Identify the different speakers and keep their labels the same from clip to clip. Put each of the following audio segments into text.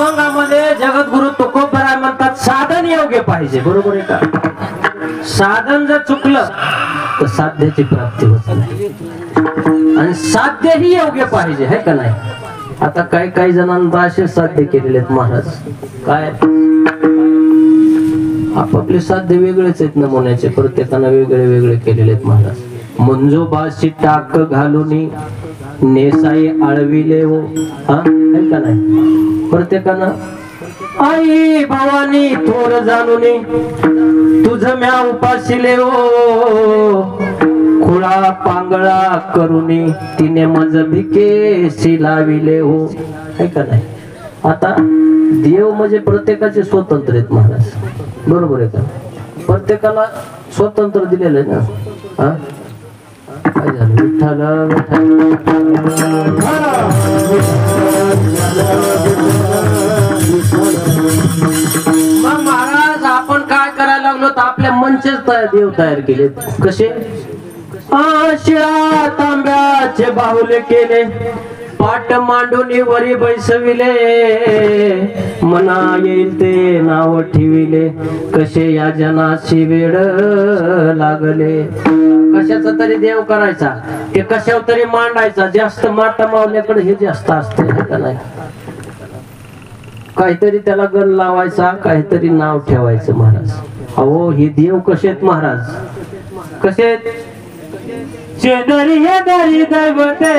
Speaker 1: अभंगामध्ये जगद्गुरु तुकोबराय म्हणतात साधन योग्य पाहिजे. बरोबर आहे का? साधन जर चुकलं तर साध्याची प्राप्ती होत नाही आणि साध्यही योग्य पाहिजे, है का नाही? आता काही जणांना असे साध्य केलेले आहेत महाराज. काय आपापले साध्य वेगळेच आहेत नमुन्याचे, प्रत्येकानं वेगळे वेगळे केलेले आहेत महाराज. मंजोबाशी टाक घालून नेसाई आळविले हो, हा है का नाही? प्रत्येकानं आई भवानी थोर जाणून तुझ म्या उपाशिले हो, खुळा पांगळा करून तिने मज भिकेशी लाविले हो, है का नाही? आता देव म्हणजे प्रत्येकाचे स्वतंत्र आहेत महाराज. बरोबर आहे का? प्रत्येकाला स्वतंत्र दिलेलं आहे ना. हा काय झालं? विठ्ठल मग महाराज आपण काय करायला लागलो तर आपल्या मनचेच देव तयार केले. कसे? शिळा तांब्याचे बाहुले केले, पाट मांडून वरी बैसविले, मना येईल ते नाव ठेविले, कसे या जनाची वेळ लागले. कशाचा तरी देव करायचा, ते कशावर तरी मांडायचा. जास्त माता मावल्याकडे हे जास्त असते, का नाही? काहीतरी त्याला गण लावायचा, काहीतरी नाव ठेवायचं महाराज. अहो हे देव कसेत महाराज? कसेत? शेजारी हे दारी दैवते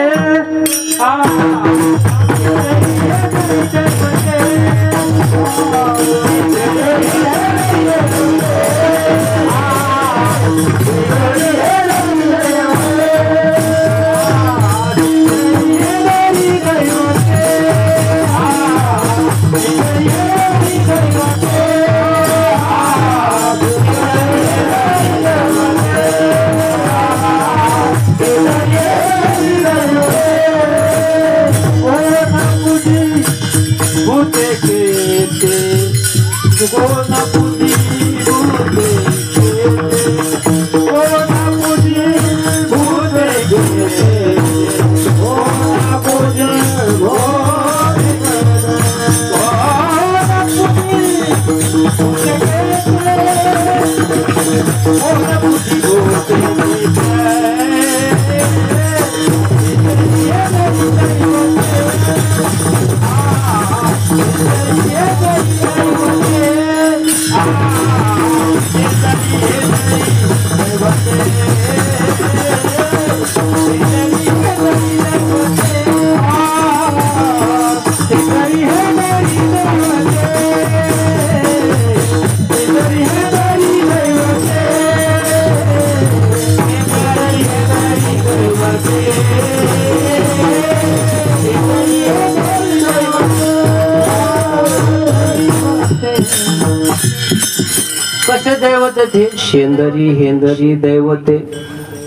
Speaker 1: कसे दैवते थे? शेंदरी हेंदरी दैवते,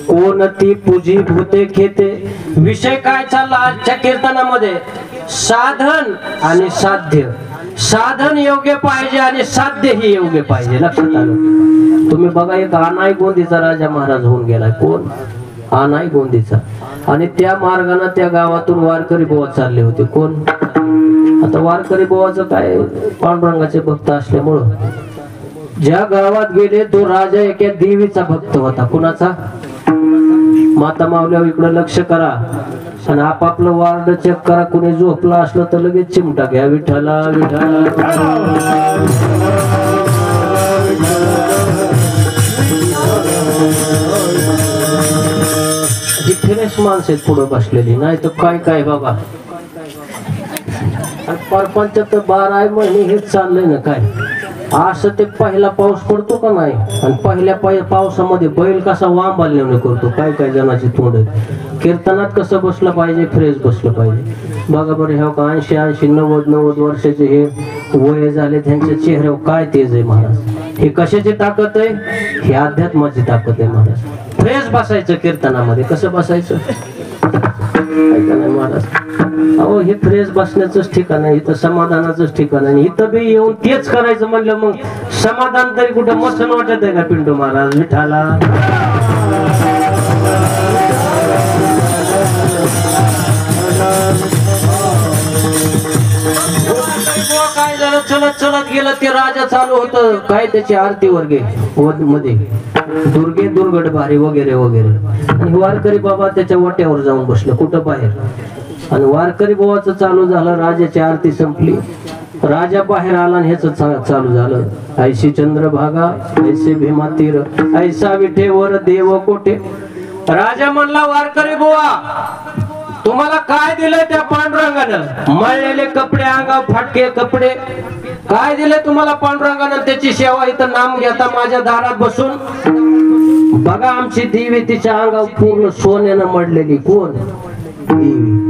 Speaker 1: कोणती पूजी भूते खेते. विषय काय चालला आजच्या कीर्तनामध्ये? साधन आणि साध्य. साधन योग्य पाहिजे आणि साध्य ही योग्य पाहिजे. लक्षात आलं? तुम्ही बघा, एक आनाई गोंदीचा राजा महाराज होऊन गेलाय. कोण? आनाई गोंदीचा. आणि त्या मार्गाने त्या गावातून वारकरी बोवा चालले होते. कोण? आता वारकरी बोवाचं काय, पांडुरंगाचे भक्त असल्यामुळं ज्या गावात गेले तो राजा एका देवीचा भक्त होता. कुणाचा? माता मावल्यावर इकडे लक्ष करा आणि आपापलं वार्ड चेक करा. कुणी झोपला असलं तर लगेच चिमटा घ्या, विठ्ठला विठ्ठला. ही फ्रेश माणसं आहेत पुढे बसलेली, नाही तर काय काय बाबा. परपंच तर 12 महिने हेच चाललंय ना. काय असं ते पहिला पाऊस पडतो का नाही, आणि पहिल्या पावसामध्ये बैल कसा वांबालण्याने करतो. काय काय जणांची तोंड. कीर्तनात कसं बसलं पाहिजे? फ्रेश बसलं पाहिजे. बघा बरं, ह्या 80 90 वर्षाचे हे वय झाले, त्यांच्या चेहऱ्यावर काय तेज आहे महाराज. हे कशाची ताकद आहे? हे अध्यात्माची ताकद आहे महाराज. फ्रेश बसायचं कीर्तनामध्ये. कसं बसायचं? नाही महाराज. अहो हे फ्रेश बसण्याचंच ठिकाण आहे, इथं समाधानाचंच ठिकाण आहे. इथं बी येऊन तेच करायचं म्हणलं मग समाधान तरी कुठं मसन वाटत आहे का पिंटू महाराज? विठाला चलत चलत चलत गेलं ते राजा चालू होतं काय त्याची आरती वर्गे मध्ये दुर्गे दुर्गड भारी वगैरे वगैरे आणि वारकरी बाबा त्याच्या वाट्यावर जाऊन बसले कुठं बाहेर आणि वारकरी बाबाचं चालू झालं राजाची आरती संपली राजा बाहेर आला आणि ह्याच चालू झालं ऐशी चंद्रभागा ऐसे भीमा तीर ऐसा विठेवर देव कोठे राजा म्हणला वारकरी बुवा तुम्हाला काय दिलंय त्या पांडुरंगानं मळलेले कपडे अंगावर फाटके कपडे काय दिले तुम्हाला पांडुरंगानं त्याची सेवा इथं नाम घेता माझ्या दारात बसून बघा आमची देवी तिच्या अंगावर पूर्ण सोन्यानं मडलेली कोण देवी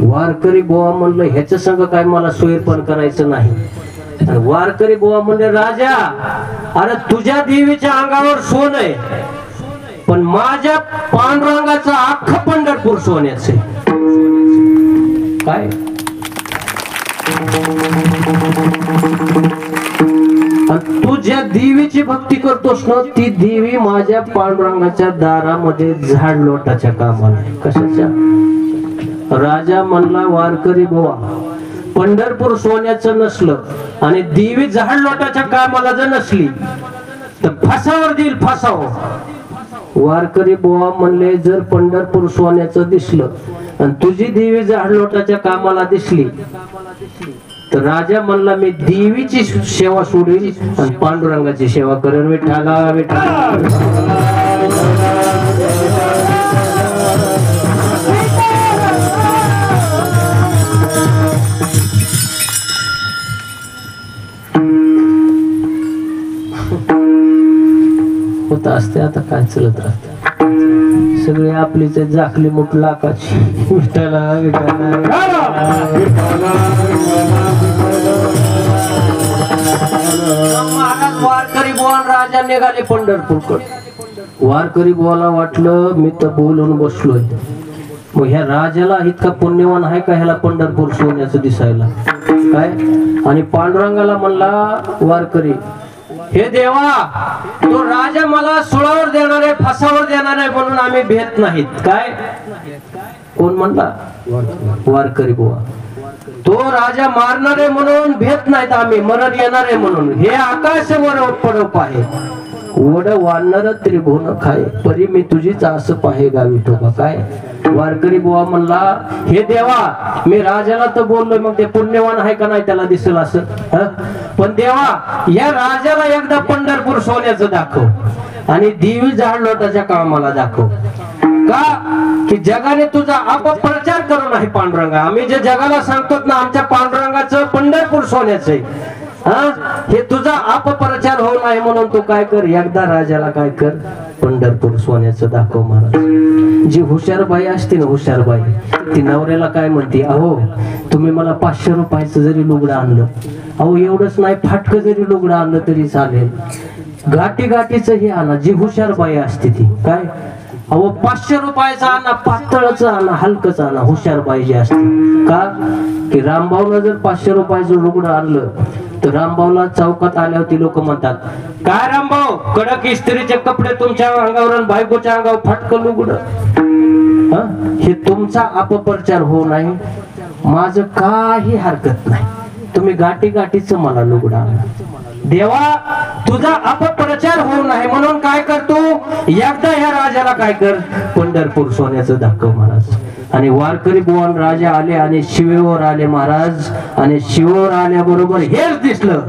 Speaker 1: वारकरी बुवा म्हणलं ह्याच्या संग काय मला सोयीपण करायचं नाही वारकरी बुवा म्हणले राजा अरे तुझ्या देवीच्या अंगावर सोन आहे पण माझ्या पांडुरंगाचं अख्खं पंढरपूर सोन्याचं आहे काय तू ज्या देवीची भक्ती करतोस ना ती देवी माझ्या पांडुरंगाच्या दारामध्ये झाड लोटाच्या कामाला आहे कशाच्या राजा म्हणला वारकरी बुवा पंढरपूर सोन्याचं नसलं आणि देवी झाड लोटाच्या कामाला जर नसली तर फासावर देईल फासावर वारकरी बुवा म्हणले जर पंढरपूर सोन्याचं दिसलं आणि तुझी देवी झाड लोटाच्या कामाला दिसली तर राजा म्हणला मी देवीची सेवा सोडील आणि पांडुरंगाची सेवा करेन विठ्ठला विठ्ठला होत असते आता काय चलत राहत सगळे आपलीच जाकली मुठ लाखाची विठ्ठला महाराज वारकरी बुवा राजा निघाले पंढरपूरकडे वारकरी बुवाला वाटलं मी तर बोलून बसलोय मग ह्या राजाला इतका पुण्यवान आहे का ह्याला पंढरपूर सोन्याचं दिसायला काय आणि पांडुरंगाला म्हणला वारकरी हे देवा तो राजा मला सुळावर देणार आहे फासावर देणार आहे म्हणून आम्ही भेट नाहीत काय कोण म्हणला वारकरी बुवा तो राजा मारणार आहे म्हणून भेट नाहीत आम्ही मरण येणार आहे म्हणून हे आकाशावर पडप आहे वड वानर त्रिभुवन खाय परी मी तुझीच असं पाहे गावी ठोका काय वारकरी बुवा म्हणला हे देवा मी राजाला तर बोललोय मग ते पुण्यवान आहे का नाही त्याला दिसेल असं पण देवा या राजाला एकदा पंढरपूर सोन्याचं दाखव आणि देवी झाड लोटाच्या कामाला दाखव का की जगाने तुझा अपप्रचार करू नाही पांडुरंगा आम्ही जे जगाला सांगतो ना आमच्या पांडुरंगाचं पंढरपूर सोन्याचं आहे हे तुझा अपप्रचार होऊ नये म्हणून तू काय कर एकदा राजाला काय कर पंढरपूर सोन्याचं दाखव महाराज जी हुशारबाई असते ना हुशारबाई ती नवऱ्याला काय म्हणते अहो तुम्ही मला 500 रुपयाचं जरी लुगडं आणलं अहो एवढंच नाही फाटकं जरी लुगडं आणलं तरी चालेल गाठी गाठीचं हे आणा जी हुशारबाई असते ती काय अहो 500 रुपयाचा आणा पातळच आणा हलकच आणा हुशार पाहिजे असते का की रामभाऊला जर 500 रुपयाचं लुगडं आणलं तर रामभाऊला चौकात आल्यावरती लोक म्हणतात काय रामभाऊ कडक इस्त्रीचे कपडे तुमच्या अंगावर आणि बायकोच्या अंगावर फाटकं लुगडं हे तुमचा अपप्रचार होऊ नये माझं काही हरकत नाही तुम्ही गाठी गाठीच मला लुगडं आणा देवा तुझा अपप्रचार होऊ नये म्हणून काय करतो एकदा ह्या राजाला काय कर पंढरपूर सोन्याचं दाखव महाराज आणि वारकरी बुवान राजा आले आणि शिवेवर आले महाराज आणि शिवेवर आल्याबरोबर हेच दिसलं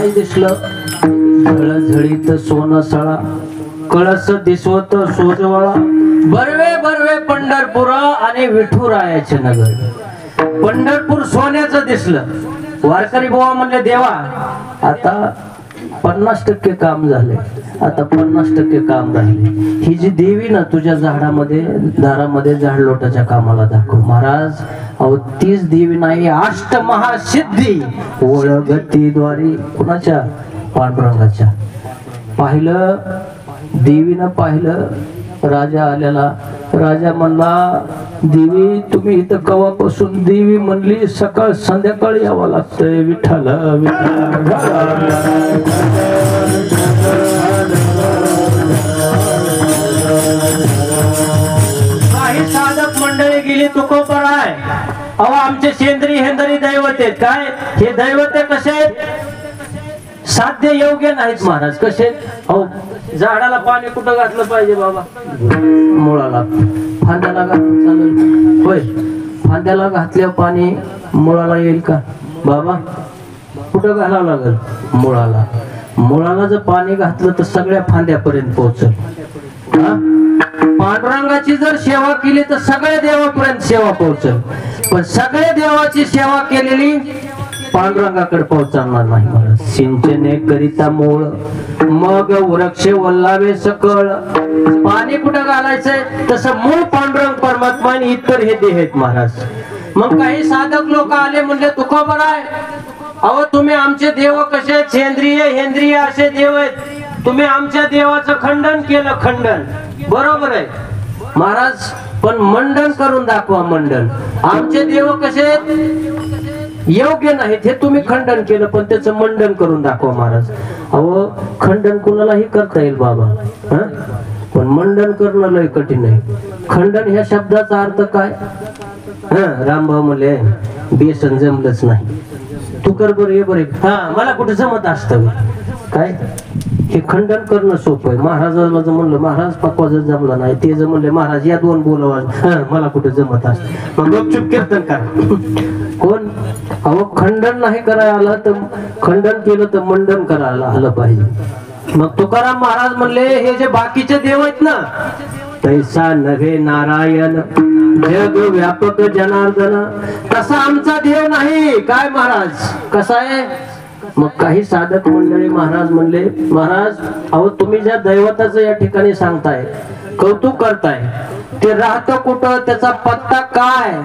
Speaker 1: काय दिसलं? झळझळीत सोनं सळा, कळस दिसवत सोजवळा, बरवे बरवे पंढरपूर आणि विठुरायाचे नगर. पंढरपूर सोन्याचं दिसलं. वारकरी बुवा म्हणले, देवा आता 50% काम झाले, आता 50% काम राहिले. ही जी देवी ना तुझ्या झाडामध्ये दारामध्ये झाड लोटाच्या कामाला दाखव. महाराज अहो तीच देवी नाही, अष्टमहासिद्धी वळगतीद्वारे कुणाच्या? पांडुरंगाच्या. पाहिलं देवीनं, पाहिलं राजा आलेला. राजा म्हणला, देवी तुम्ही इथं कवापासून? देवी म्हणली, सकाळ संध्याकाळी यावं लागतंय. विठ्ठल काही साधक मंडळी गेली तुकोबराय. अहो आमचे सेंद्री हेंदरी दैवत आहेत. काय हे दैवते कसे आहेत? साध्य योग्य नाहीत महाराज. कसे? अहो झाडाला पाणी कुठं घातलं पाहिजे बाबा? मुळाला. फांद्याला घातलं चालेल? होय, फांद्याला घातल्यावर पाणी मुळाला येईल का बाबा? कुठं घालावं लागेल? मुळाला. मुळाला जर पाणी घातलं तर सगळ्या फांद्यापर्यंत पोहोचल. पांडुरंगाची जर सेवा केली तर सगळ्या देवापर्यंत सेवा पोहोचल. पण सगळ्या देवाची सेवा केलेली पांडुरंगाकडे पोहोचणार नाही महाराज. सिंचने करिता मूळ, मग वृक्ष वल्लावे सकळ. पाणी कुठं घालायचंय? तसं मूळ पांडुरंग परमात्मा आणि इतर हे देह आहेत महाराज. मग काही साधक लोक आले, म्हणले तुकोबराय अहो तुम्ही आमचे देव कसे? सेंद्रिय हेंद्रिय असे देव आहेत. तुम्ही आमच्या देवाचं खंडन केलं. खंडन बरोबर आहे महाराज, पण मंडन करून दाखवा. मंडन. आमचे देव कसे योग्य नाहीत हे तुम्ही खंडन केलं, पण त्याचं मंडन करून दाखवा महाराज. अहो खंडन कुणालाही करता येईल बाबा, पण मंडन करणं लय कठीण आहे. खंडन ह्या शब्दाचा अर्थ काय? रामभाऊ म्हणले बेसन जमलंच नाही, तू कर बरं हे बरे. मला कुठे जमत असतं काय? हे खंडन करणं सोपं आहे. महाराजाला जर म्हणलं महाराज पक्वा जर जमला नाही, ते जर म्हणले महाराज या दोन बोलवा, मला कुठे जमत असत, मग गपचूप कीर्तन करा. कोण? अहो खंडन नाही करायला आलं तर खंडन केलं तर मंडन करायला आलं पाहिजे. मग तुकाराम महाराज म्हणले हे जे बाकीचे देव आहेत ना, तैसा नव्हे नारायण जग व्यापक जनार्दन, तसा आमचा देव नाही. काय महाराज कसा आहे? मग काही साधक मंडळी महाराज म्हणले, महाराज अहो तुम्ही ज्या दैवताचं या ठिकाणी सांगताय, कौतुक करताय, ते राहतं कुठं, त्याचा पत्ता काय,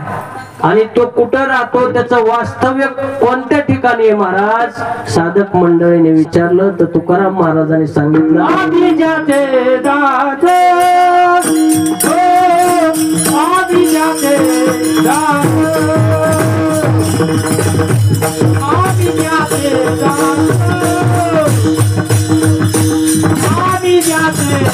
Speaker 1: आणि तो कुठं राहतो, त्याचं वास्तव्य कोणत्या ठिकाणी आहे महाराज? साधक मंडळीने विचारलं तर तुकाराम महाराजांनी सांगितलं, आधी जाते दाते आधी जाते दाते आधी जाते आधी जाते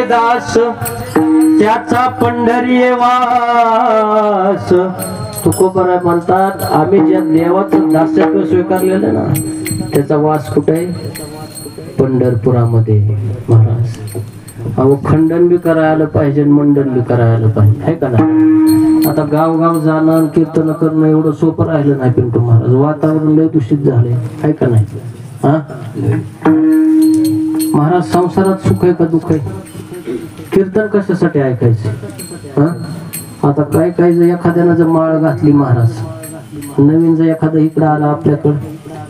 Speaker 1: दास त्याचा पंढरी वास. तुकोबराय म्हणतात आम्ही ज्या देवाचं दास्यत्व स्वीकारलेलं ना, त्याचा वास कुठे आहे? पंढरपुरामध्ये महाराज. अहो खंडन बी करायला पाहिजे, मंडन बी करायला पाहिजे, आहे का नाही? आता गावगाव जाणं कीर्तन करणं एवढं सोपं राहिलं नाही पिंटू महाराज. वातावरण लय दूषित झालंय, आहे का नाही? हा महाराज, संसारात सुख आहे का दुःख आहे? कीर्तन कशासाठी ऐकायचं? हा आता काय काय जर एखाद्यानं जर माळ घातली महाराज, नवीन जर एखादा इकडं आला आपल्याकडं,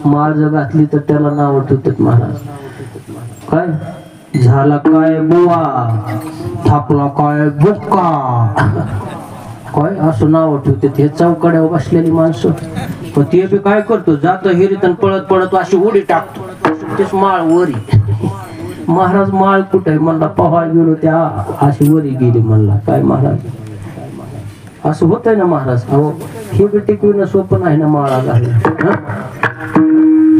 Speaker 1: माळ जर घातली तर त्याला नाव ठेवतात महाराज. काय झाला काय बुवा, थापला काय बुक्का, काय असं नाव ठेवतात हे चौकड्यावर बसलेली माणसं. पण ते बी काय करतो, जातो हिरीतन पळत पळत अशी उडी टाकतो, तेच माळ वरी. महाराज माळ कुठे म्हणला, पहाय गेलो त्या अशी वरी गेली म्हणला. काय महाराज असं होत आहे ना महाराज? अहो हे बी टिकविणं सोपं नाही ना माळा घालणं.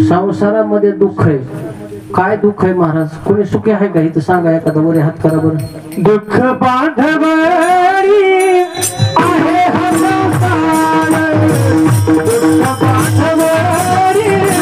Speaker 1: संसारामध्ये दुःख आहे. काय दुःख आहे महाराज? कोणी सुखी आहे का इथं सांगा, एखादा वरी हात करा बरं. दुःख बांधवरी आहे हा संसार, दुःख बांधवरी आहे.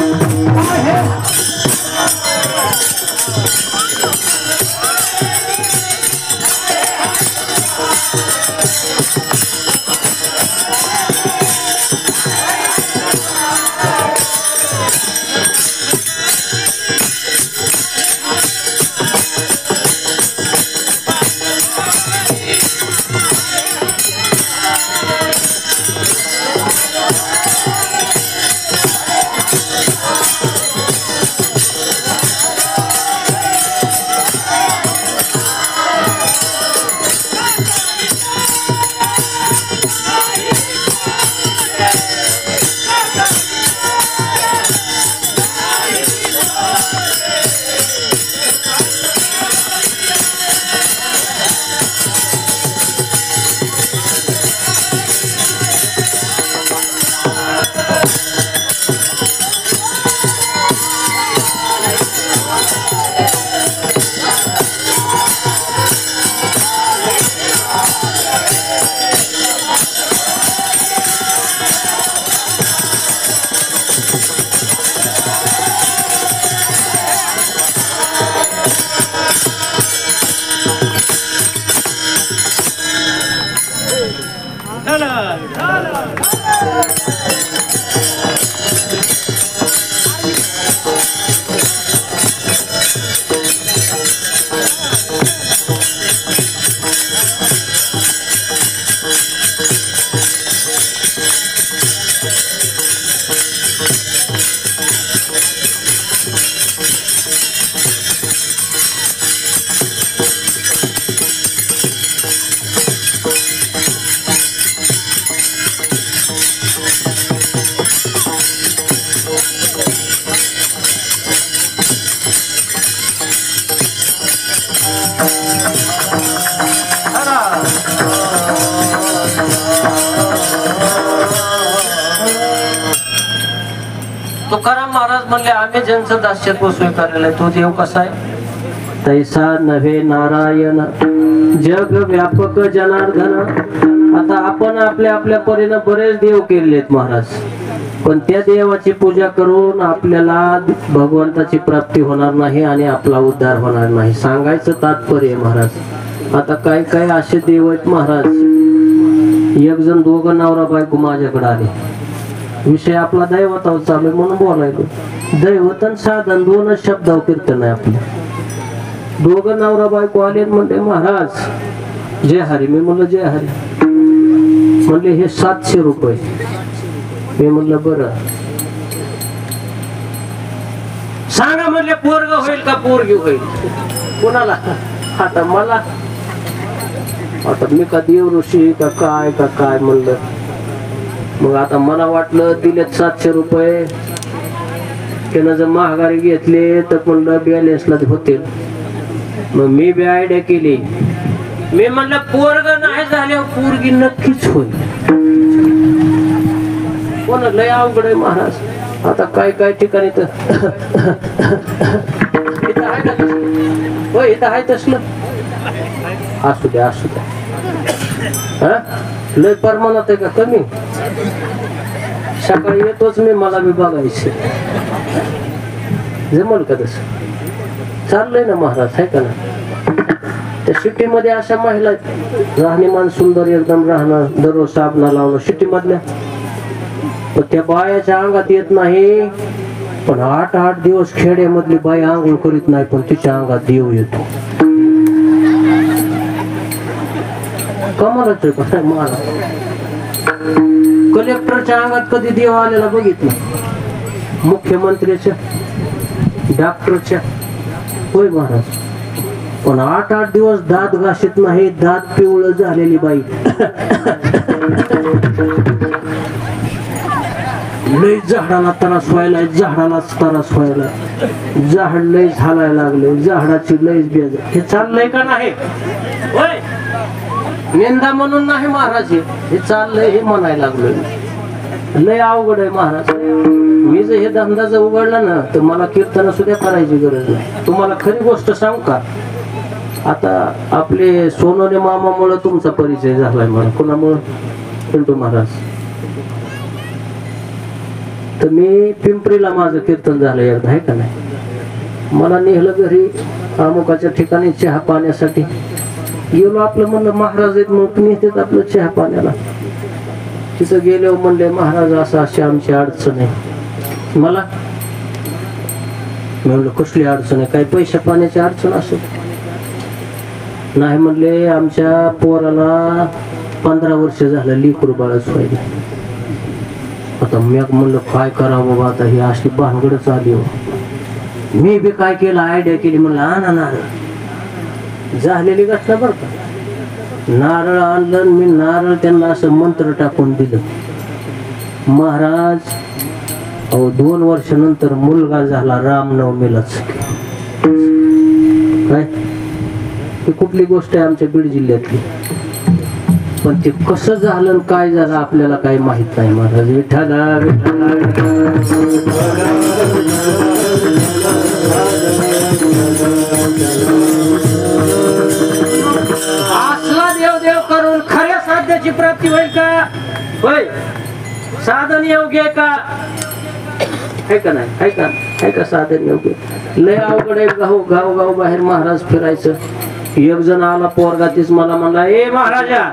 Speaker 1: तुकाराम महाराज म्हणले, आम्ही ज्यांचं दास्यत्व स्वीकारलेलं आहे तो देव कसा आहे? तैसा नव्हे नारायण जग व्यापक जनार्दन. आता आपण आपल्या आपल्या परीने बरेच देव केलेत महाराज, पण त्या देवाची पूजा करून आपल्याला भगवंताची प्राप्ती होणार नाही आणि आपला उद्धार होणार नाही. सांगायचं तात्पर्य महाराज. आता काय काय असे देव आहेत महाराज. एक जण दोघं नवरा बायको माझ्याकडे आले, विषय आपला दैवतावर चालू आहे म्हणून बोलायलो. दैवतन साधन दोनच शब्दावर कीर्तन आहे आपलं. दोघं नवरा बायको आले म्हणते, महाराज जय हरी. मी म्हणलं जय हरी. म्हणले हे 700 रुपये. मी म्हणलं बरं सांगा. म्हणले पोरग होईल का पोरगी होईल? कोणाला? आता मला. आता मी का देव ऋषी का काय म्हणलं. मग आता मला वाटलं दिलेत 700 रुपये, त्यानं जर महागारी घेतले तर म्हणलं बॅलेन्सला होतील. मग मी बी आयडिया केली. मी म्हणलं पोरग नाही झाल्यावर पोरगी नक्कीच होईल. कोण लय अवघड आहे महाराज. आता काय काय ठिकाणी तर इथं आहे का तसलं? होय इथं आहे तसलं. असू द्या असू द्या. हा लय प्रमाणात आहे का कमी? सकाळी येतोच मी, मला बी बघायचे. जमल का तसं? चाललंय ना महाराज, आहे का ना? त्या सिटीमध्ये अशा महिला राहणीमान सुंदर एकदम राहणं, दररोज साबणा लावणं सिटी मधल्या, पण त्या बायाच्या अंगात येत नाही. पण 8-8 दिवस खेड्यामधली बाई आंघोळ करीत नाही, पण तिच्या अंगात देव येतो. कमालच आहे महाराज. कलेक्टरच्या अंगात कधी देव आलेला बघितलं, मुख्यमंत्र्याच्या, डॉक्टरच्या, होय महाराज. पण 8-8 दिवस दात घाशीत नाही, दात पिवळ झालेली बाई. लय झाडाला त्रास व्हायला, झाडालाच त्रास व्हायला, झाड लय झालायला लागले, झाडाची लय बेज. हे चाललंय का नाही? होय, निंदा म्हणून नाही महाराज, हे चाललंय हे म्हणायला लागलोय. लय अवघड आहे महाराज. मी जर हे धंदा जर उघडला ना, तर मला कीर्तन सुद्धा करायची गरज नाही. तुम्हाला खरी गोष्ट सांगू का? आता आपले सोनोने मामामुळे तुमचा परिचय झालाय मला. कोणामुळे? पिंटू महाराज. तर मी पिंपरीला माझं कीर्तन झालं एकदा, आहे का नाही? मला नेहलं घरी अमुकाच्या ठिकाणी चहा पाण्यासाठी गेलो. आपलं म्हणलं महाराज आहेत मग तुम्ही येतात आपलं चहा पाण्याला. तिथं गेलो, म्हणले महाराज असं अशी आमची अडचण आहे. मला म्हणलं कसली अडचण आहे? काही पैशा पाण्याची अडचण असेल? नाही म्हणले, आमच्या पोराला 15 वर्ष झालं लेकरू बाळच व्हायला. आता मी म्हणलं काय करावं बाबा, आता ही अशी भानगडच आली हो. मी बी काय केलं, आयडिया केली, म्हणलं आणा नारळ. झालेली घटना बरं का. नारळ आणलं, मी नारळ त्यांना असं मंत्र टाकून दिलं. महाराज, अहो 2 वर्षानंतर मुलगा झाला रामनवमीलाच. काय ही कुठली गोष्ट आहे आमच्या बीड जिल्ह्यातली, पण ते कसं झालं काय झालं आपल्याला काही माहित नाही. महाराज विठ्ठला असला देव देव करून खऱ्या साध्याची प्राप्ती होईल का? होय, साधन योग्य आहे का? आहे का नाही? आहे का? आहे का साधन योग्य? लय अवघड आहे. गाव बाहेर महाराज फिरायचं. एक जण आला पोरगा, तीच मला म्हणला, ए महाराजा,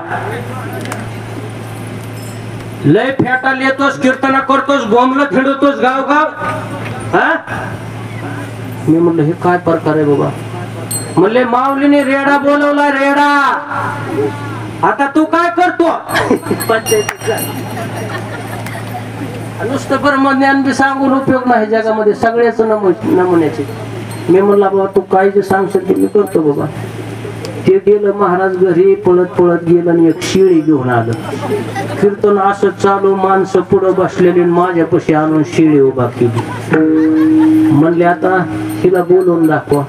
Speaker 1: लय फेटाला येतोस, कीर्तना करतोस, गोमलं फिरवतोस गाव. हा, मी म्हणलं हे काय प्रकार आहे बाबा? म्हणले माऊलीने रेडा बोलवला, रेडा. आता तू काय करतो? नुसतं ब्रह्मज्ञान बी सांगून उपयोग नाही जगामध्ये, सगळ्याच नमुन्याचे. मी म्हणला बाबा तू काय जे सांगशील ते मी करतो बाबा. ते गेलं महाराज घरी, पळत पळत गेलं आणि एक शिळी घेऊन आलं. कीर्तन असं चालू, माणसं पुढं बसलेली, माझ्यापाशी आणून शिळी उभा केली. म्हणले आता हिला बोलवून दाखवा.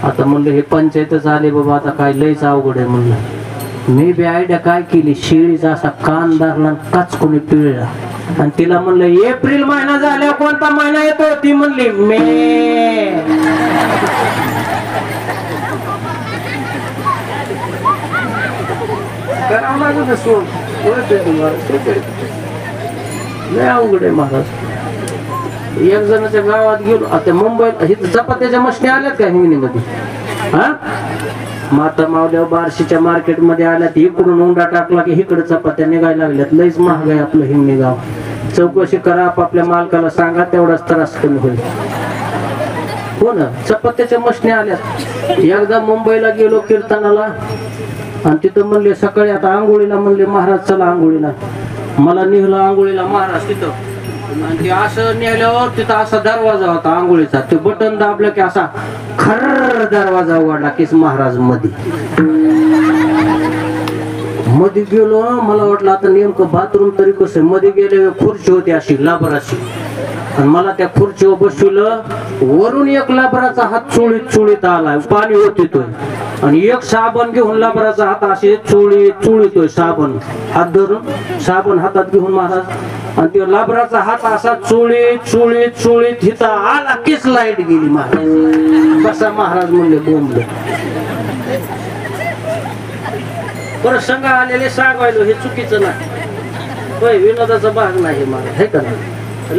Speaker 1: आता म्हणलं हे पंचायतच आले बाबा, आता काय लयच अवघड आहे. म्हणलं मी बी आयडिया काय केली, शिळीचा असा कान धरला, काचकुनी पिळला आणि तिला म्हणलं एप्रिल महिना झाल्यावर कोणता महिना येतो? ती म्हणली मे. लय अवघड आहे महाराज. एक जणाच्या गावात गेलो, आता मुंबईत इथं चपात्याच्या मशनी आल्यात का हिंगणीमध्ये? हा, माता मावल्या बार्शीच्या मार्केट मध्ये आल्यात, इकडून उंडा टाकला की इकडे चपात्या निघायला लागल्यात. लईच महाग आहे आपलं हिंगणी गाव. चौकशी करा, आपापल्या मालकाला सांगा, तेवढाच त्रास कमी होईल. हो ना, चपात्याच्या मशनी आल्यात. एकदा मुंबईला गेलो कीर्तनाला आणि तिथं म्हणले सकाळी आता आंघोळीला, म्हणले महाराज चला आंघोळीला. मला निघलं आंघोळीला महाराज तिथं, आणि ते असं नेल्यावर तिथं असा दरवाजा होता आंघोळीचा. ते बटन दाबलं की असा खर दरवाजा उघडला की महाराज मध्ये गेलो. मला वाटलं आता नेमकं बाथरूम तरी कसं. मध्ये गेले, खुर्ची होती अशी लाबराची, आणि मला त्या खुर्चीवर बसवलं. वरून एक लाबराचा हात चोळीत चोळीत आलाय, पाणी होतोय, आणि एक साबण घेऊन लाबराचा हात असे चोळीतोय. साबण हात धरून, साबण हातात घेऊन महाराज, आणि ते लाबराचा हात असा चोळीत चोळीत चोळीत हिता आला कीच लाईट गेली महाराज. कसा महाराज म्हणले बोंबले. परत संघ आलेले सांगायलो हे चुकीचं नाही, होय, विनोदाचा भाग नाही महाराज, हे का नाही?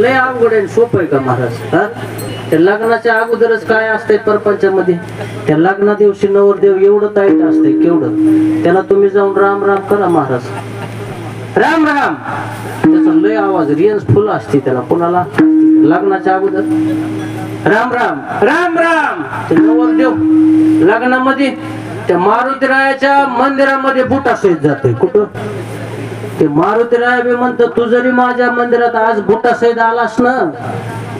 Speaker 1: लय अवघड आहे, सोपं आहे का महाराज? हा, त्या लग्नाच्या अगोदरच काय असतंय परपंचामध्ये, त्या लग्ना दिवशी नवरदेव एवढं ताईट असतंय केवढं, त्याला तुम्ही जाऊन राम राम करा महाराज, राम राम. त्याचा लय आवाज रेंज फुल असते त्याला. कोणाला? लग्नाच्या अगोदर राम राम राम राम. ते नवरदेव लग्नामध्ये त्या मारुतीरायाच्या मंदिरामध्ये बुटा सहित जातोय. कुठं? ते मारुतीराय बी म्हणतो तू जरी माझ्या मंदिरात आज बुटा सहित आलास ना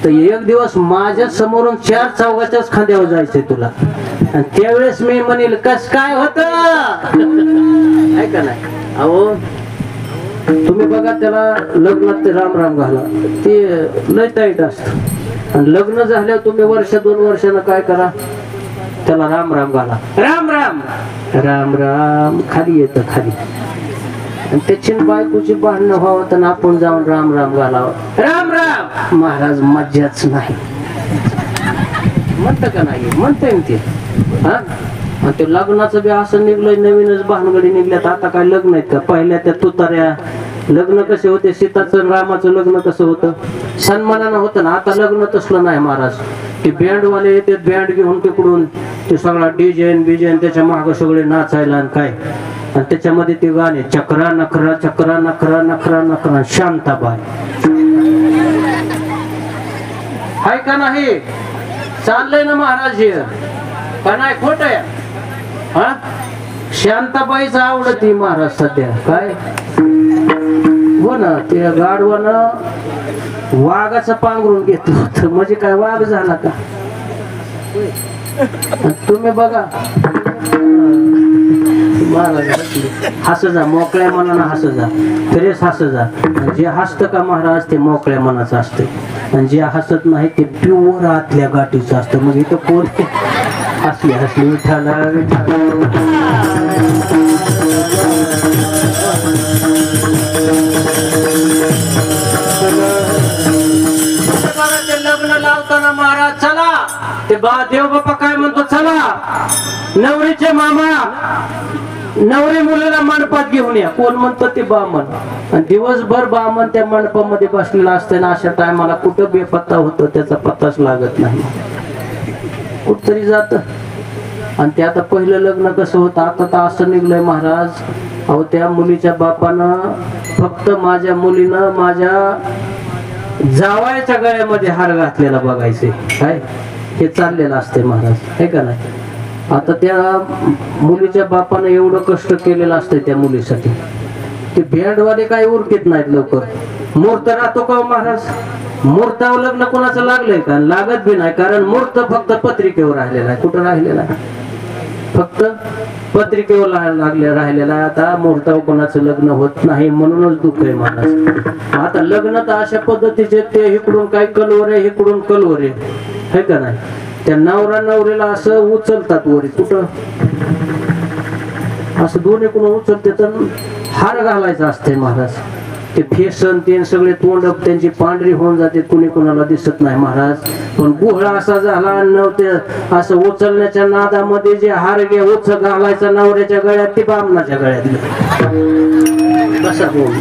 Speaker 1: तर एक दिवस माझ्या समोरून 4 चौघाच्याच खांद्यावर जायचंय तुला. आणि त्यावेळेस मी म्हणेल कस काय होत ऐका नाही. अहो तुम्ही बघा त्याला लग्नात ते राम राम घाला, ते लय टाईट असत. आणि लग्न झाल्यावर तुम्ही वर्ष 2 वर्षानं काय करा, त्याला राम राम घाला, राम राम राम राम. खाली येतं खाली. आणि त्याची बायकोची भांडणं व्हावं तर आपण जाऊन राम राम घालावं, राम राम. महाराज मज्जाच नाही म्हणत का नाही, म्हणतंय ते. हा आणि ते लग्नाचं बी असं निघलंय, नवीनच भानगडी निघल्यात. आता काय लग्न आहेत का? पहिल्या त्या तुतार्या लग्न कसे होते, सीताचं रामाचं लग्न कसं होतं, सन्मानानं होतं ना. आता लग्न तसलं नाही महाराज. ते बँडवाले येते, बँड घेऊन तिकडून ते सगळा डिझाईन बिझाईन त्याच्या माग सगळे नाचायला आणि काय. आणि त्याच्यामध्ये ते गाणे चक्रा नखरा चक्रा नखरा नखरा नखरा शांताबाई. हाय का नाही? चाललंय ना महाराज हे का नाही? खोट आहे. हा शांताबाईच आवडती महाराज सध्या. काय हो ना, ते गाढवानं वाघाचं पांघरून घेतलं होतं, म्हणजे काय वाघ झाला का? तुम्ही बघा हस जा, मोकळ्या मनानं हस जा, फ्रेश हस जा. जे हसत का महाराज ते मोकळ्या मनाचं असतं, आणि जे हसत नाही ते प्युअर आतल्या गाठीचं असतं. मग इथं कोण हसले हसले विठाला विठाला. लग्न लावताना महाराज चला, ते देव बाप्पा काय म्हणतो, चला नवरीचे मामा नवरी मुलीला मंडपात घेऊन या. कोण म्हणतं? ते बामण. आणि दिवसभर बामण त्या मंडपामध्ये बसलेला असते ना. अशा टायमाला कुठं बेपत्ता होतो त्याचा पत्ताच लागत नाही, कुठतरी जात. आणि ते आता पहिलं लग्न कसं होतं, आता तर असं निघलंय महाराज. अहो त्या मुलीच्या बापानं फक्त माझ्या मुलीनं माझ्या जावयाच्या गळ्यामध्ये हार घातलेला बघायचे, काय हे चाललेलं असते महाराज, हे का नाही. आता त्या मुलीच्या बापानं एवढं कष्ट केलेलं असतंय त्या मुलीसाठी. ते बँडवाले काही उरकीत नाहीत लवकर. मुहूर्त राहतो का महाराज? मुहूर्तावर लग्न कोणाचं लागलंय का? लागत बी नाही. कारण मुहूर्त फक्त पत्रिकेवर राहिलेला आहे. कुठं राहिलेला आहे? फक्त पत्रिकेवर राहिलेला आहे. आता मुहूर्तावर कोणाचं लग्न होत नाही, म्हणूनच दुःख आहे महाराज. आता लग्न तर अशा पद्धतीचे ते इकडून काय कलवर आहे, इकडून कलवर आहे, हे का नाही. त्या नवरा नवरीला असं उचलतात वर, कुठं असं दोन्ही कोण उचलते तर हार घालायचा असते महाराज. ते फेसन ते सगळे तोंड त्यांची पांढरी होऊन जाते, कुणी कोणाला दिसत नाही महाराज. पण गुहळा असा झाला नव्हते, असं उचलण्याच्या नादामध्ये जे हार गे उच घालायचा नवऱ्याच्या गळ्यात ते बामणाच्या गळ्यात कसा बोल.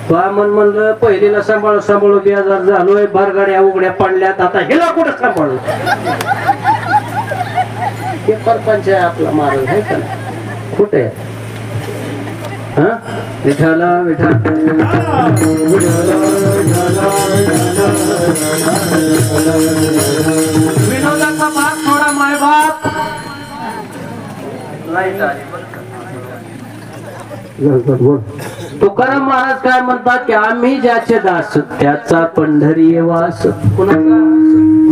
Speaker 1: बामण म्हणलं पहिलीला सांभाळू सांभाळू बेजार झालोय, बारगाड्या उघड्या पडल्यात, आता हिला कुठं सांभाळू. हे परपंच आहे आपला महाराज, आहे का कुठे विठाला विठा. विनोदाचा भाग थोडा मायबाप तुकाराम महाराज काय म्हणतात की आम्ही ज्याचे दास त्याचा पंढरी वास. कुणाचा?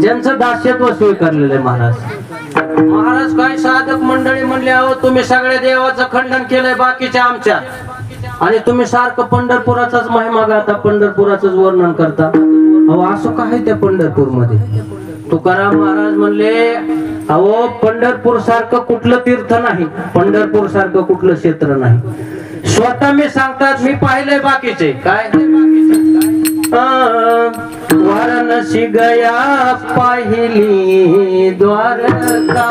Speaker 1: ज्यांचं दास्यत्व स्वीकारलेलं आहे महाराज. महाराज काय साधक मंडळी म्हणले, अहो तुम्ही सगळ्या देवाचं खंडन केलंय बाकीच्या आमच्या, आणि तुम्ही सारखं पंढरपुराचाच महिमा गाता, पंढरपुराच वर्णन करता. अहो असं काय त्या पंढरपूर मध्ये? तुकाराम महाराज म्हणले, अहो पंढरपूर सारखं कुठलं तीर्थ नाही, पंढरपूर सारखं कुठलं क्षेत्र नाही. स्वतः मी सांगतात, मी पाहिलंय बाकीचे. काय? वाराणसी गया पाहिली द्वारका,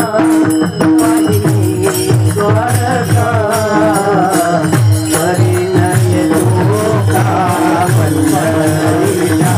Speaker 1: द्वारका परिणय धोका पंढरीला.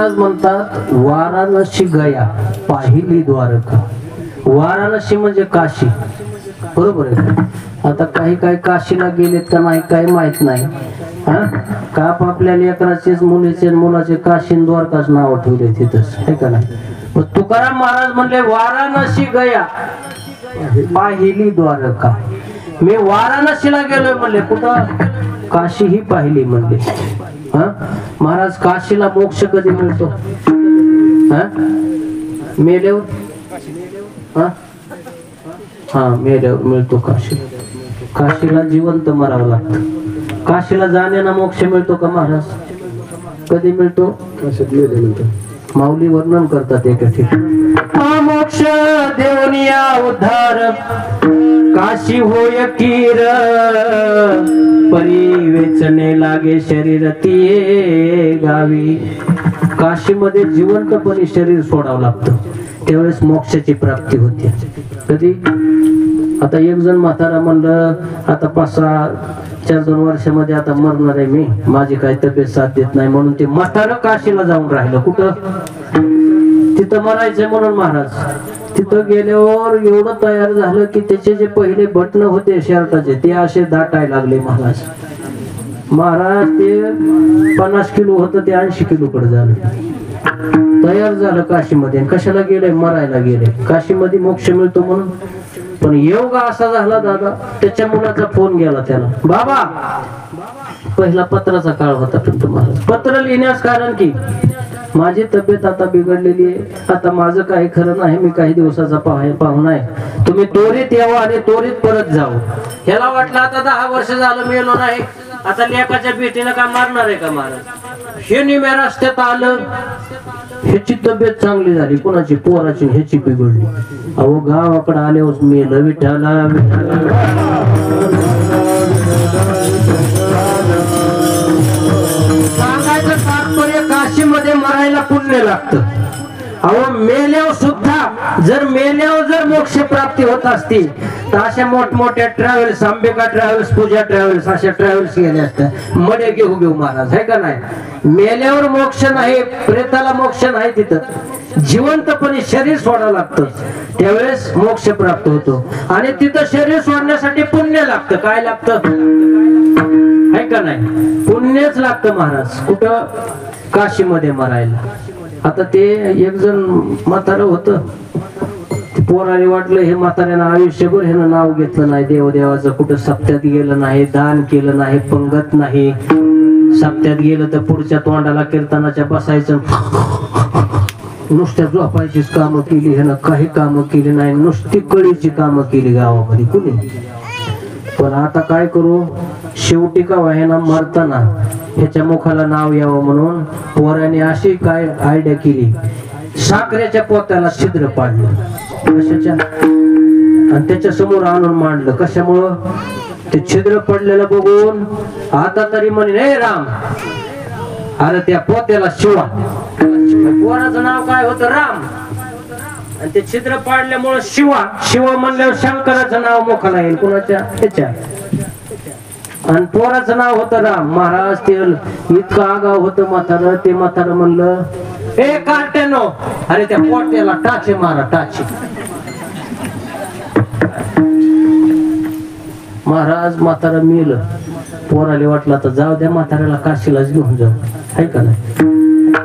Speaker 1: महाराज म्हणतात वाराणसी गया पाहिली द्वारका. वाराणसी म्हणजे काशी, बरोबर आहे. आता काही काशीला गेलेत का नाही काही माहित नाही. हा का आपल्या लेकराचेच मुलीचे मुलाचे काशी द्वारकाच नाव ठेवले तिथंच, आहे का नाही. मग तुकाराम महाराज म्हणले वाराणसी गया पाहिली द्वारका. मी वाराणसीला गेलोय म्हणले, कुठं काशी ही पाहिली म्हणले. हा महाराज काशीला मोक्ष कधी मिळतो? हा मेल्यावर. हा मेल्यावर मिळतो काशी. काशीला जिवंत मरावं लागतं. काशीला जाण्याना मोक्ष मिळतो का महाराज? कधी मिळतो? काशीत मेल्यानंतर. माऊली वर्णन करतात एका ठिकाणी, मोक्ष देवनिया उद्धार काशी होय कीर परी वेचणे लागे शरीर तिये गावी. काशीमध्ये जिवंतपणे शरीर सोडावं लागतं, त्यावेळेस मोक्षाची प्राप्ती होते. कधी? आता एक जण म्हातारा म्हणलं आता 5-4 वर्षामध्ये आता मरणार आहे मी, माझी काही तब्येत साथ देत नाही, म्हणून ते म्हातारं काशीला जाऊन राहिलं. कुठं? तिथं मरायचं म्हणून महाराज. तिथं गेल्यावर एवढं तयार झालं की त्याचे जे पहिले बटन होते शर्टाचे ते असे दाटायला लागले महाराज. महाराज ते 50 किलो होतं ते 80 किलो कडे झालं. तयार झालं काशीमध्ये. कशाला गेले? मरायला गेले. काशीमध्ये मोक्ष मिळतो म्हणून. पण योग असा झाला दादा, त्याच्या मुलाचा फोन गेला त्याला, बाबा पहिला पत्राचा काळ होता तुम्हाला, पत्र लिहिण्यास कारण की माझी तब्येत आता बिघडलेली आहे, आता माझं काही खरं नाही, मी काही दिवसाचा पाहुणा आहे, तुम्ही त्वरित यावं आणि त्वरित परत जावं. ह्याला वाटलं आता 10 वर्ष झालं मेलो नाही, आता लेकाच्या भेटीनं का मारणार आहे का महाराज. हे निम्या रस्त्यात आलं, ह्याची तब्येत चांगली झाली, कोणाची? पोराची. ह्याची बिघडली. अहो गावाकडे आल्यावर मेलं. विठाला सांगायचं तात्पर्य काशीमध्ये मरायला पुण्य लागतं. अहो मेल्यावर सुद्धा जर मोक्ष प्राप्ती होत असती तर अशा मोठमोठ्या ट्रॅव्हल्स, अंबिका ट्रॅव्हल्स, पूजा ट्रॅव्हल्स, अशा ट्रॅव्हल्स गेल्या असत्या. मध्ये घेऊ महाराज, आहे का नाही. मेल्यावर मोक्ष नाही, प्रेताला मोक्ष नाही. तिथं जिवंतपणे शरीर सोडावं लागतं, त्यावेळेस मोक्ष प्राप्त होतो. आणि तिथं शरीर सोडण्यासाठी पुण्य लागतं. काय लागतं? आहे का नाही. पुण्यच लागतं महाराज. कुठं? काशीमध्ये मरायला. आता ते एक जण म्हातारं होतं, पोराने वाटलं हे म्हाताऱ्यानं आयुष्यभर ह्यानं नाव घेतलं नाही देवाचं, कुठं सप्त्यात गेलं नाही, दान केलं नाही, पंगत नाही. सप्त्यात गेलं तर पुढच्या तोंडाला कीर्तनाच्या बसायचं, नुसत्या झोपायचीच कामं केली ह्यानं, काही कामं केली नाही, नुसती कळीची कामं केली गावामध्ये कुणी. पण आता काय करू, शेवटी का व्हायना मरताना ह्याच्या मुखाला नाव यावं म्हणून पोराने अशी काय आयडिया केली, साखरेच्या पोत्याला छिद्र पाडलं कशाच्या, आणि त्याच्या समोर आणून मांडलं. कशामुळं? ते छिद्र पडलेलं बघून आता तरी म्हणे, हे राम, अरे त्या पोत्याला शिवा. पोराचं नाव काय होतं? राम. आणि ते छिद्र पाडल्यामुळे शिवा म्हणल्यावर शंकराचं नाव मुखाला येईल. कुणाच्या? त्याच्या. आणि पोराचं नाव होतं राम. महाराज ते इतकं आगाव होतं म्हातारं. ते म्हातारं म्हणलं, ए कार्ट्यानो, अरे त्या पोट्याला टाचे मारा, टाचे. महाराज म्हातारं मेलं. पोराला वाटलं आता जाऊ द्या, म्हाताऱ्याला काशीलाच घेऊन जाऊ, आहे का नाही.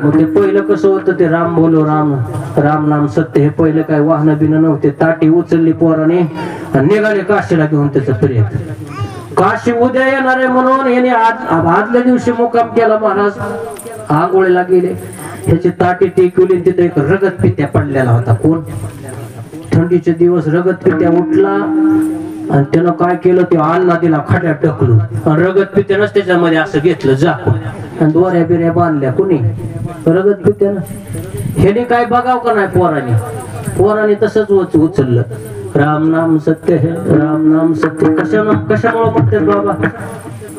Speaker 1: मग ते पहिलं कसं होतं, ते राम बोलो राम, राम नाम सत्य, हे पहिलं काय वाहन बिन नव्हते. ताटी उचलली पोराने आणि निघाले काशीला घेऊन त्याचं प्रेत. काशी उद्या येणार आहे म्हणून याने आदल्या दिवशी मुक्काम केला. महाराज आंघोळीला गेले, ह्याची ताटी टेकवली, तिथे एक रगत पित्या पडलेला होता. कोण? थंडीचे दिवस रगत पित्या उठला आणि त्यानं काय केलं, ते अन्ना दिला, खाट्यात टाकलं, आणि रगत पित्यानंच त्याच्यामध्ये असं घेतलं झाकून आणि दोऱ्या बिऱ्या बांधल्या. कुणी? रगत पित्यानं. ह्याने काय बघाव का नाही पोराने तसंच उचललं. राम नाम सत्य है, राम नाम सत्य. कशामुळे म्हणतात बाबा?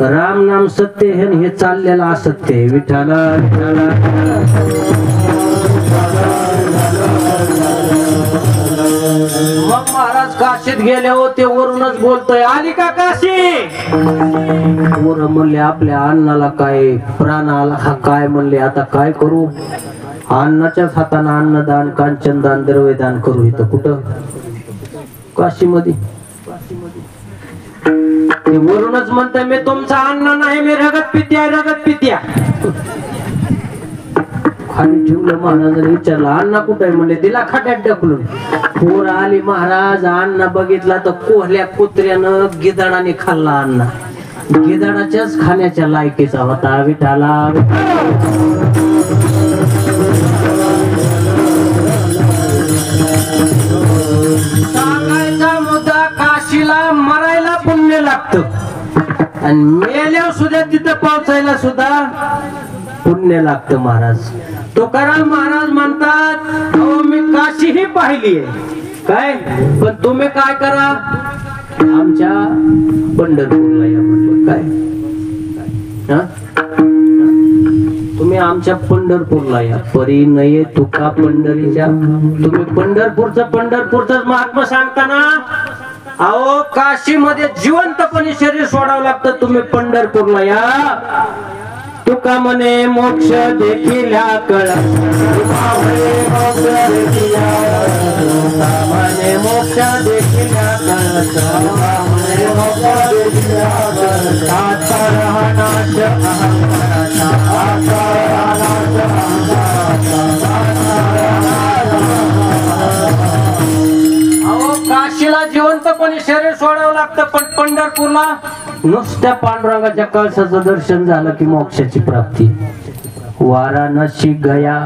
Speaker 1: राम नाम सत्य है, हे चाललेलं असत्य आहे. विठाला विठाला. मग महाराज काशीत गेले होते, वरूनच बोलतोय, आली का काशी? वर म्हणले आपल्या अन्नाला काय प्राण आला हा काय, म्हणले आता काय करू. अन्नाच्याच हाताने अन्नदान कांचनदान द्रव्यदान करू इथं कुठं काशीमध्ये ते वरूनच म्हणतंय मी तुमचा अन्न नाही मी रगत पित्या रगत पित्या खाली ठेवलं महाराजांनी विचारलं अण्णा कुठे आहे म्हणले दिला खाट्यात ढकलून पोर आली महाराज अण्णा बघितला तर कोहल्या कुत्र्यानं गिधाडाने खाल्ला अण्णा गिधाडाच्याच खाण्याच्या लायकीचा होता विठाला सांगायचा मुद्दा काशीला मरायला पुण्य लागतं आणि मेल्यावर सुद्धा तिथं पोहोचायला सुद्धा पुण्य लागतं महाराज तुकाराम महाराज म्हणतात अहो मी काशी ही पाहिली काय पण तुम्ही काय करा आमच्या पंढरपूरला या म्हटलं काय तुम्ही आमच्या पंढरपूरला या परी नये तुका पंढरीच्या तुम्ही पंढरपूरचं महात्मा सांगताना अहो काशी मध्ये जिवंतपणे शरीर सोडावं लागतं तुम्ही पंढरपूरला या तुका म्हणे मोक्ष देखील मोक्ष देखील अहो काशीला जिवंतपणे शरीर सोडावं लागतं पण पंढरपूरला नुसत्या पांडुरंगाच्या कळसाचं दर्शन झालं की मोक्षाची प्राप्ती वाराणसी गया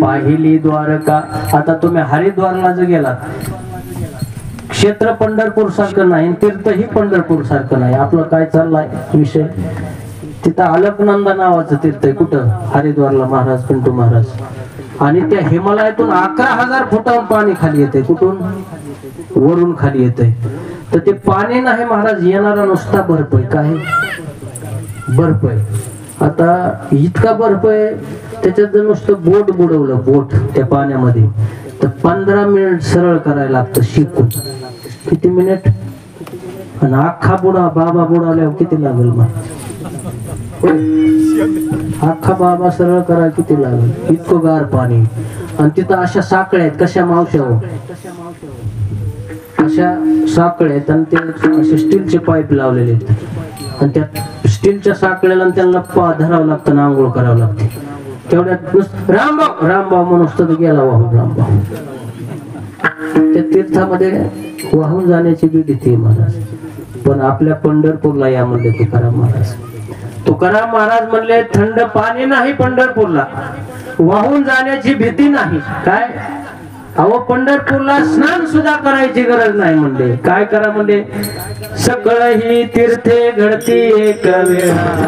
Speaker 1: पाहिली द्वारका आता तुम्ही हरिद्वारला जर गेलात क्षेत्र पंढरपूर सारखं नाही तीर्थ ही पंढरपूर सारखं नाही आपलं काय चाललाय विषय तिथं अलकनंदा नावाचं तीर्थ आहे कुठं हरिद्वारला महाराज पिंटू महाराज आणि त्या हिमालयातून 11,000 फुटावरून पाणी खाली येते कुठून वरून खाली येते तर ते पाणी नाही महाराज येणारा नुसता बर्फ आहे काय बर्फ आहे आता इतका बर्फ आहे त्याच्यात जर नुसतं बोट बुडवलं बोट त्या पाण्यामध्ये तर 15 मिनिट सरळ करायला लागतं शिकून किती मिनिट आणि अख्खा बुडा बाबा बुडाल्यावर किती लागेल मग अख्खा बाबा सरळ करा किती लागेल इतकं गार पाणी आणि तिथं अशा साखळ्या आहेत कशा मावशा अशा साखळ्या आहेत आणि ते असे स्टीलचे पाईप लावलेले आहेत आणि त्या स्टीलच्या साखळ्याला त्यांना धरावं लागतं ना आंघोळ करावं लागते तेवढ्यात रामभाऊ रामभाऊ म्हणून गेला वाहून रामभाऊ त्या तीर्थामध्ये वाहून जाण्याची भीती महाराज पण आपल्या पंढरपूरला या म्हणले तुकाराम महाराज म्हणले थंड पाणी नाही पंढरपूरला वाहून जाण्याची भीती नाही काय अहो पंढरपूरला स्नान सुद्धा करायची गरज नाही म्हणले काय करा म्हणले सकळ ही तीर्थे घडती एक वेळा